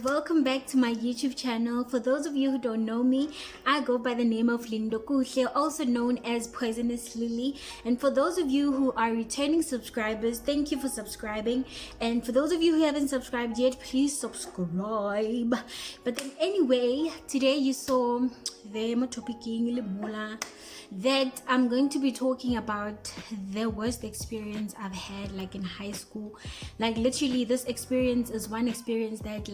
Welcome back to my YouTube channel. For those of you who don't know me, I go by the name of Lindo Kuhle, also known as Poisonous Lily. And for those of you who are returning subscribers, thank you for subscribing. And for those of you who haven't subscribed yet, please subscribe. But then anyway, today you saw the topic that I'm going to be talking about the worst experience I've had, like in high school. Like literally, this experience is one experience that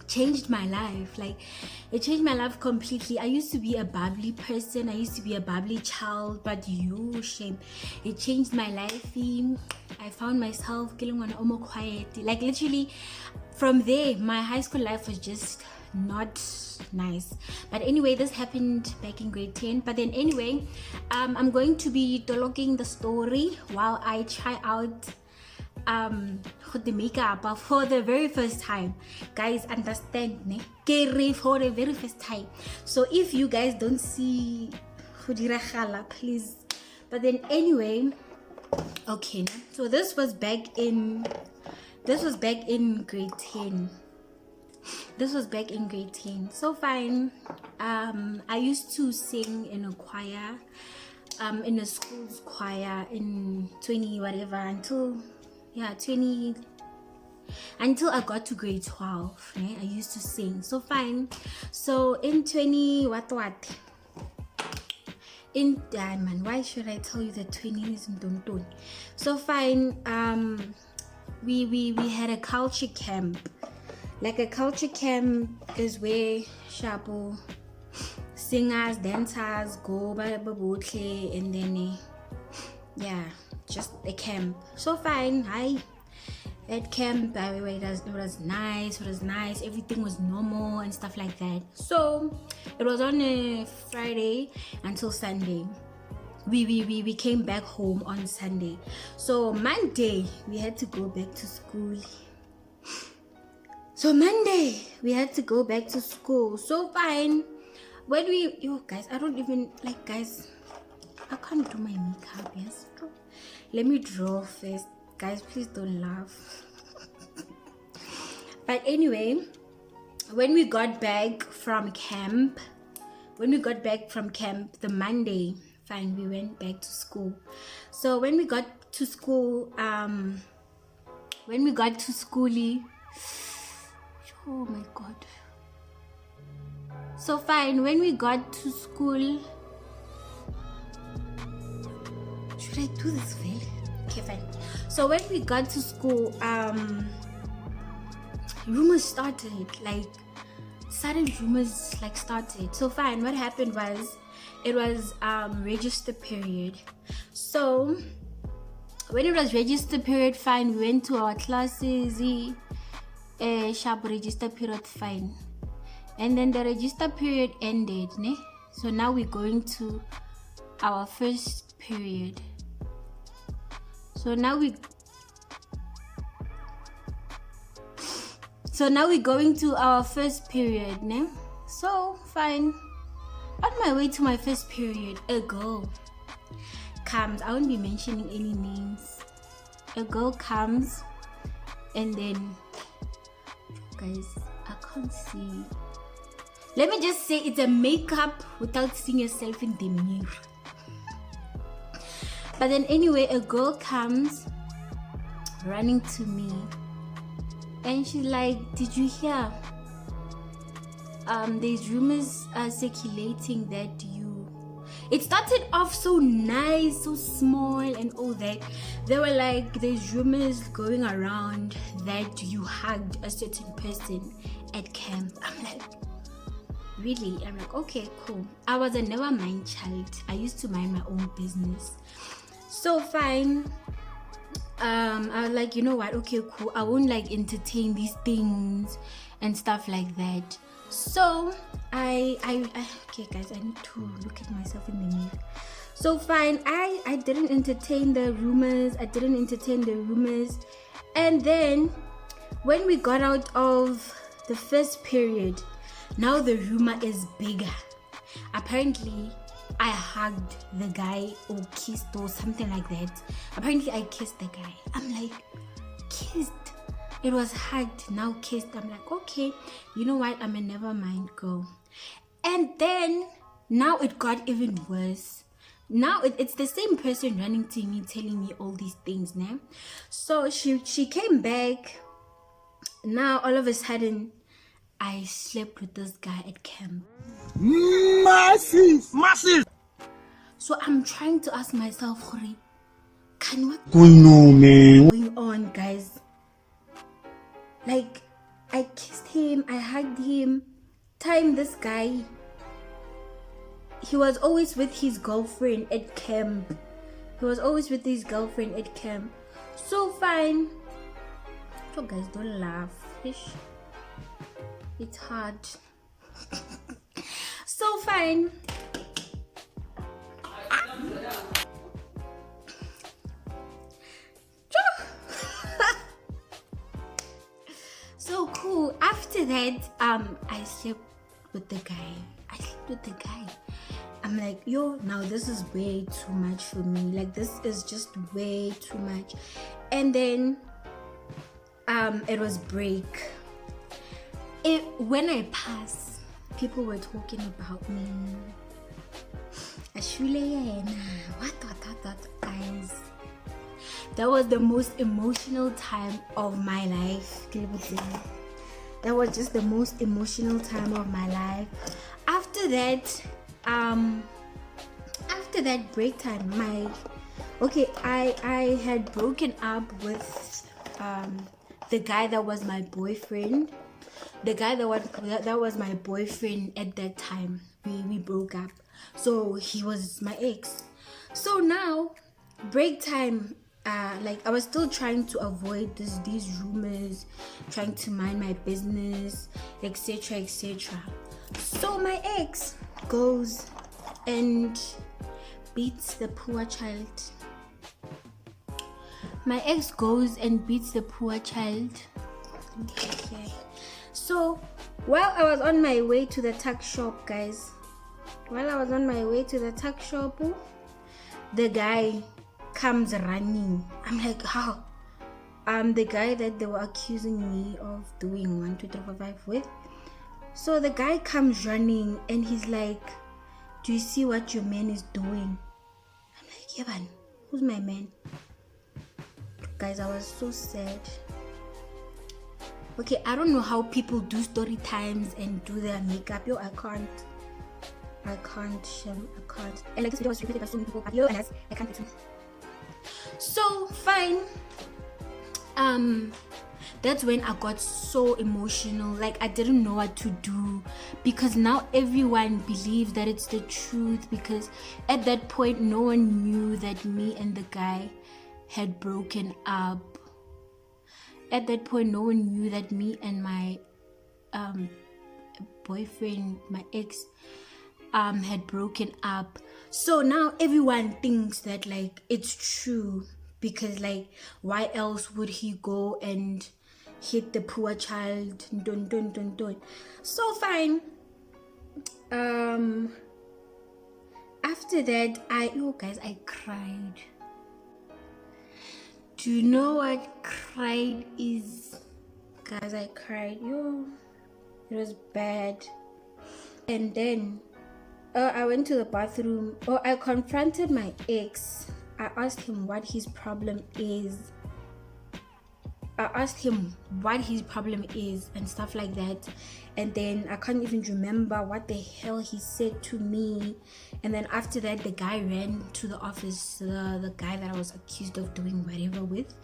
changed my life. Like it changed my life completely. I used to be a bubbly person, I used to be a bubbly child, but shame, it changed my life. I found myself getting on almost quiet. Like literally from there, my high school life was just not nice. But anyway, this happened back in grade 10. But then anyway, I'm going to be dialoguing the story while I try out the makeup for the very first time. Guys, understand ne? For the very first time. So if you guys don't see please. But then anyway, okay, so this was back in grade 10. This was back in grade 10. So fine. I used to sing in a choir, in a school's choir in 20 whatever until I got to grade 12. I used to sing. So fine. So in 20 in man, why should I tell you that 20 is in. So fine. We had a culture camp. Like a culture camp is where shapo singers, dancers go and then yeah, just a camp. So fine. At camp, it was nice, everything was normal and stuff like that. So it was on a Friday until Sunday. We came back home on Sunday. So Monday we had to go back to school. So Monday we had to go back to school. So fine. When guys, I don't even like, guys, I can't do my makeup. Yes, let me draw first. Guys, please don't laugh. But anyway, when we got back from camp, the Monday, fine, we went back to school. So when we got to school, oh my god. So fine, when we got to school, should I do this way? Okay, fine. So when we got to school, rumors started. Started. So fine, what happened was, it was register period. So when it was register period, fine, we went to our classes. Sharp register period, fine, and then the register period ended, ne? So now we're going to our first period. So now we're going to our first period, ne? So fine, on my way to my first period, a girl comes. I won't be mentioning any names. A girl comes, and then, guys, I can't see. Let me just say, it's a makeup without seeing yourself in the mirror. But then anyway, a girl comes running to me, and she's like, did you hear? There's rumors circulating that it started off so nice, so small and all that. There were like, there's rumors going around that you hugged a certain person at camp. I'm like, really? I'm like, okay, cool. I was a never mind child. I used to mind my own business. So fine. I was like, you know what? Okay, cool. I won't like entertain these things and stuff like that. So okay guys, I need to look at myself in the mirror. So fine, I didn't entertain the rumors. And then when we got out of the first period, now the rumor is bigger. Apparently, I hugged the guy or kissed or something like that. Apparently, I kissed the guy. I'm like, kissed? It was hugged, now kissed. I'm like, okay, you know what? I'm a never mind girl. And then, now it got even worse. Now it's the same person running to me, telling me all these things now. So she came back. Now all of a sudden, I slept with this guy at camp. Massive. So I'm trying to ask myself, Hori, what's man. going on, guys? Like, I kissed him, I hugged him. This guy, he was always with his girlfriend at camp. So fine. So guys, don't laugh. It's hard. So fine. So cool. After that, I slept with the guy. I'm like, yo, now this is way too much for me. Like, this is just way too much. And then it was break. When I pass, people were talking about me. What, guys? That was the most emotional time of my life. That was just the most emotional time of my life. After that break time, I had broken up with the guy that was my boyfriend. That was my boyfriend at that time. We broke up. So he was my ex. So now break time, like I was still trying to avoid these rumors, trying to mind my business, etc. So my ex goes and beats the poor child. Okay. So while I was on my way to the tuck shop, guys, the guy comes running. I'm like, how? The guy that they were accusing me of doing 1, 2, 3, 4, 5 with. So the guy comes running and he's like, do you see what your man is doing? I'm like, yeah, man, who's my man? Guys, I was so sad. Okay, I don't know how people do story times and do their makeup. Yo, I can't. And like, this video was repeated by so many people. Yo, and I can't do it. So fine. That's when I got so emotional. Like, I didn't know what to do, because now everyone believes that it's the truth, because at that point no one knew that me and the guy had broken up. At that point no one knew that me and my boyfriend, my ex, had broken up. So now everyone thinks that like it's true, because like why else would he go and hit the poor child? Dun. So fine. After that, I cried. Do you know what cried is? Guys, I cried. It was bad. And then I went to the bathroom. I confronted my ex. I asked him what his problem is. And stuff like that. And then I can't even remember what the hell he said to me. And then after that, the guy ran to the office. The guy that I was accused of doing whatever with.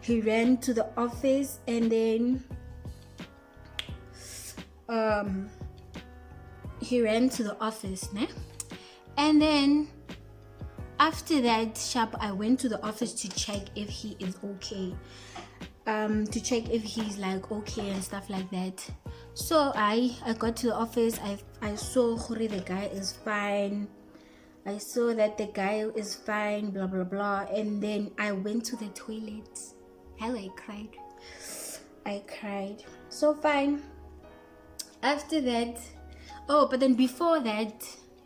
He ran to the office, and then né? And then after that, I went to the office to check if he is okay. To check if he's like okay and stuff like that. So I got to the office. I saw Hori, the guy is fine. I saw that the guy is fine, blah blah blah. And then I went to the toilet. I cried. So fine. After that, but then before that,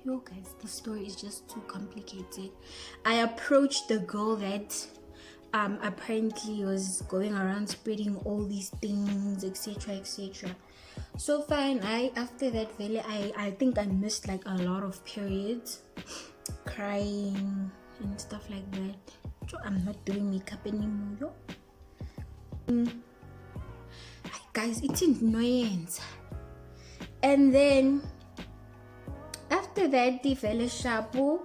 yo guys, the story is just too complicated. I approached the girl that apparently was going around spreading all these things, etc, etc. So fine, after that really I think I missed like a lot of periods, crying and stuff like that. So I'm not doing makeup anymore, yo. Guys, it's annoyance. And then after that, the fella shabu,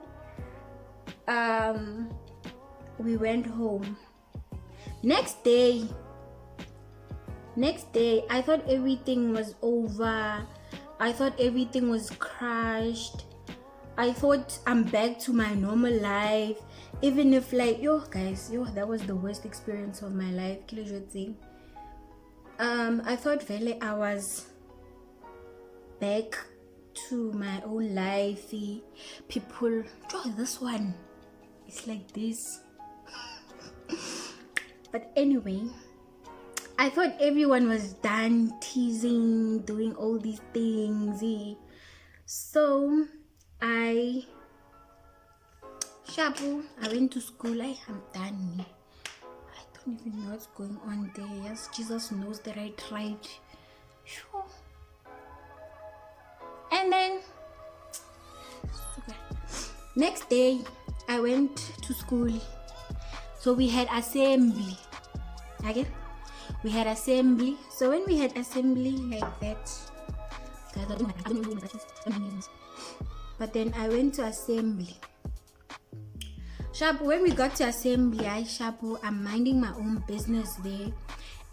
we went home. Next day, I thought everything was over. I thought everything was crushed. I thought I'm back to my normal life. Even if like, yo guys, that was the worst experience of my life. I thought really I was back to my own life. People, this one, it's like this. But anyway, I thought everyone was done teasing, doing all these things. So I went to school. I'm done. I don't even know what's going on there. Yes, Jesus knows that I tried. Sure. And then next day I went to school. So we had assembly. Okay? We had assembly. So when we had assembly like that, but then I went to assembly. When we got to assembly, I'm minding my own business there.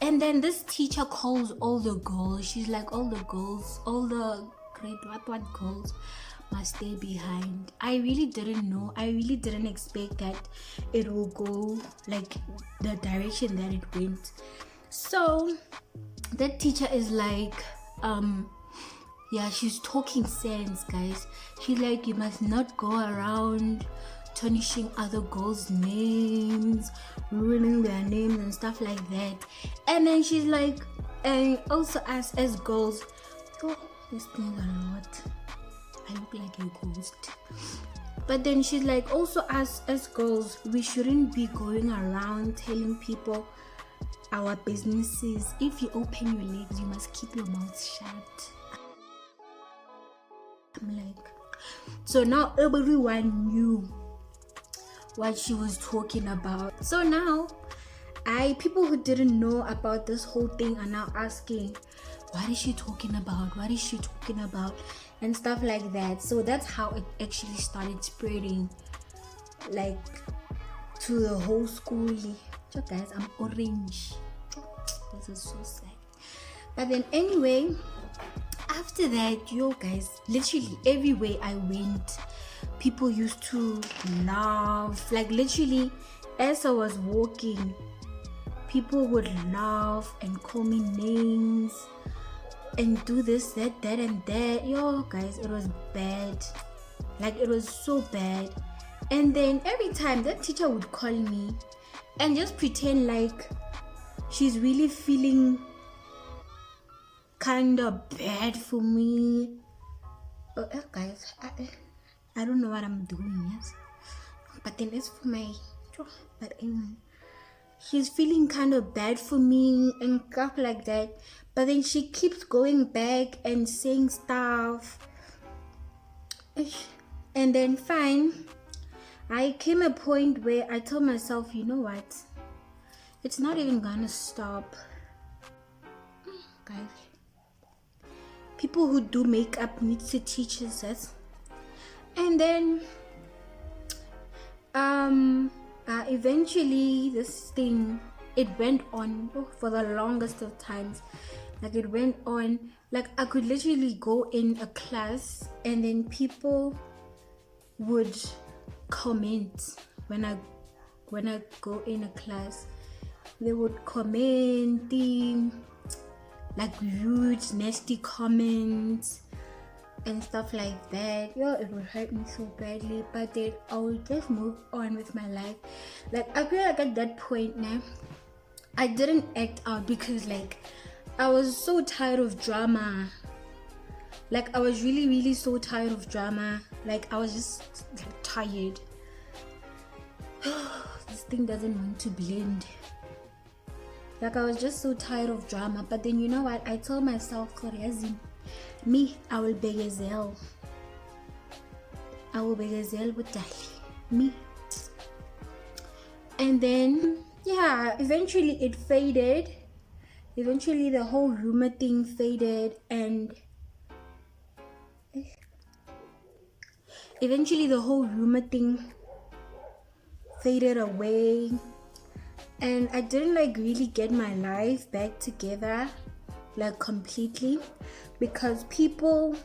And then this teacher calls all the girls. She's like, all the girls, all the grade what girls must stay behind. I really didn't know. I really didn't expect that it will go like the direction that it went. So that teacher is like, yeah, she's talking sense, guys. She's like, you must not go around tarnishing other girls' names, ruining their names and stuff like that. And then she's like, and also as girls, oh, this thing a lot. I look like a ghost. But then she's like, also as girls, we shouldn't be going around telling people our businesses. If you open your legs, you must keep your mouth shut. I'm like, so now everyone knew what she was talking about. So now people who didn't know about this whole thing are now asking, what is she talking about? What is she talking about? And stuff like that. So that's how it actually started spreading, like, to the whole school. So guys, I'm orange. This is so sad. But then anyway, after that, yo guys, literally everywhere I went, people used to laugh. Like literally, as I was walking, people would laugh and call me names and do this, that and that. Yo guys, it was bad. Like it was so bad. And then every time that teacher would call me and just pretend like she's really feeling kind of bad for me. Guys, I don't know what I'm doing, yes. But then it's for my, but anyway, she's feeling kind of bad for me and stuff like that. But then she keeps going back and saying stuff. And then fine, I came a point where I told myself, you know what? It's not even gonna stop. Guys, people who do makeup need to teach us that. And then eventually this thing, it went on for the longest of times. Like it went on, like I could literally go in a class and then people would comment when I go in a class. They would comment like rude, nasty comments and stuff like that. Yo, it would hurt me so badly, but then I would just move on with my life. Like I feel like at that point now, I didn't act out because like I was so tired of drama. Like, I was really so tired of drama. Like, I was just like, tired. This thing doesn't want to blend. Like, I was just so tired of drama. But then, you know what? I told myself, me, I will beg as hell. I will beg as hell with Dali. Me. And then, yeah, eventually it faded. Eventually the whole rumor thing faded, and eventually the whole rumor thing faded away, and I didn't like really get my life back together like completely, because people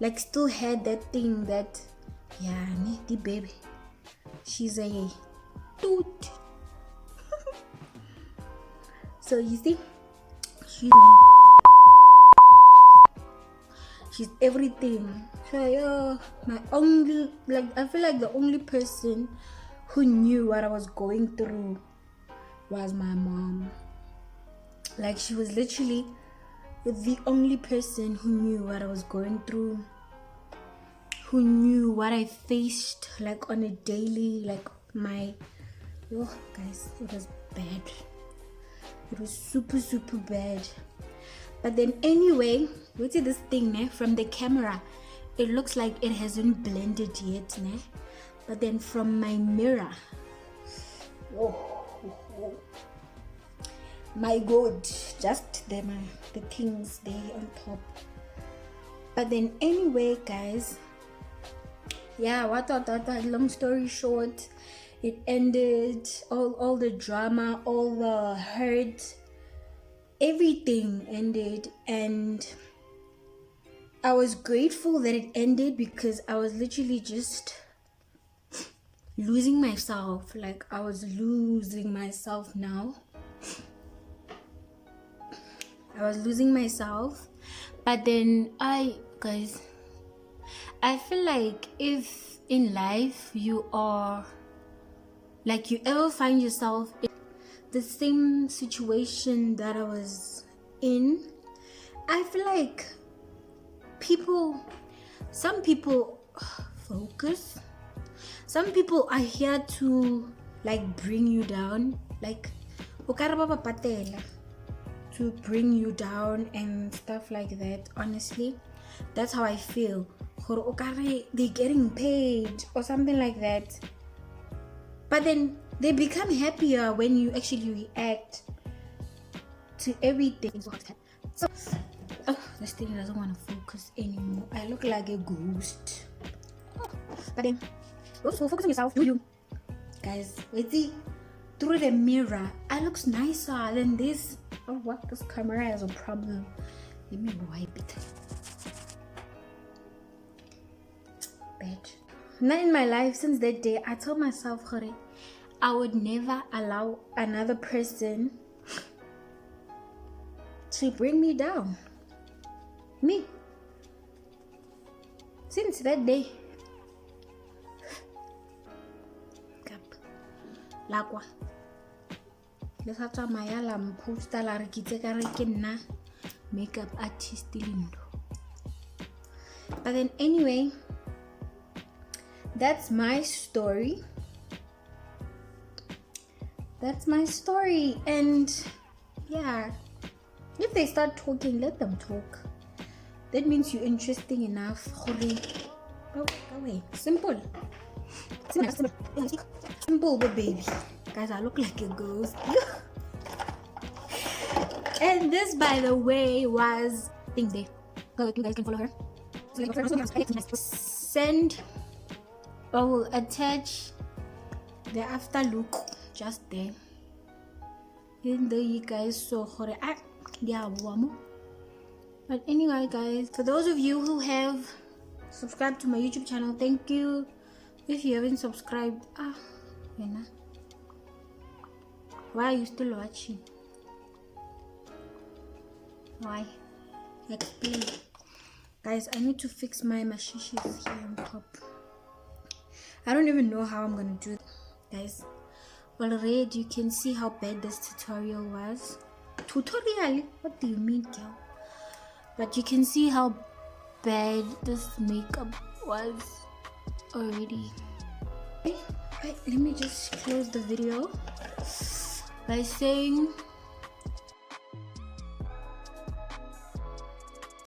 like still had that thing that, yeah, the baby, she's a toot. So you see, she's everything. So yeah, my only, like, I feel like the only person who knew what I was going through was my mom. Like, she was literally the only person who knew what I was going through, who knew what I faced like on a daily, like my, oh guys, it was bad. It was super bad. But then anyway, we see this thing from the camera, it looks like it hasn't blended yet, but then from my mirror, oh my god, just the things there on top. But then anyway, guys, yeah, long story short, it ended. All the drama, all the hurt, everything ended, and I was grateful that it ended, because I was literally just losing myself. Like, I was losing myself now. I was losing myself. But then guys, I feel like if in life you are, like, you ever find yourself in the same situation that I was in, I feel like some people focus. Some people are here to like bring you down, like to bring you down and stuff like that. Honestly, that's how I feel. They're getting paid or something like that. But then they become happier when you actually react to everything. So, this thing doesn't want to focus anymore. I look like a ghost. But then, also focus on yourself. Do you? Guys, wait, see, through the mirror, I look nicer than this. Oh, what? This camera has a problem. Let me wipe it. Bad. Not in my life. Since that day, I told myself, I would never allow another person to bring me down. Me. Since that day. Lakwa. Let's have some Mayalam poster la rekitse makeup artist lindo. But then anyway, that's my story. That's my story. And yeah, if they start talking, let them talk. That means you're interesting enough. Go away. Simple. Simple, baby. Guys, I look like a ghost. And this, by the way, was things there. Go, you guys can follow her. Send. I will attach the after look just there. And there you guys saw her. But anyway, guys, for those of you who have subscribed to my YouTube channel, thank you. If you haven't subscribed, why are you still watching? Why? Explain. Guys, I need to fix my mashishis here on top. I don't even know how I'm gonna do it. Guys, already you can see how bad this tutorial was. Tutorial? What do you mean, girl? But you can see how bad this makeup was already. Okay, right, let me just close the video by saying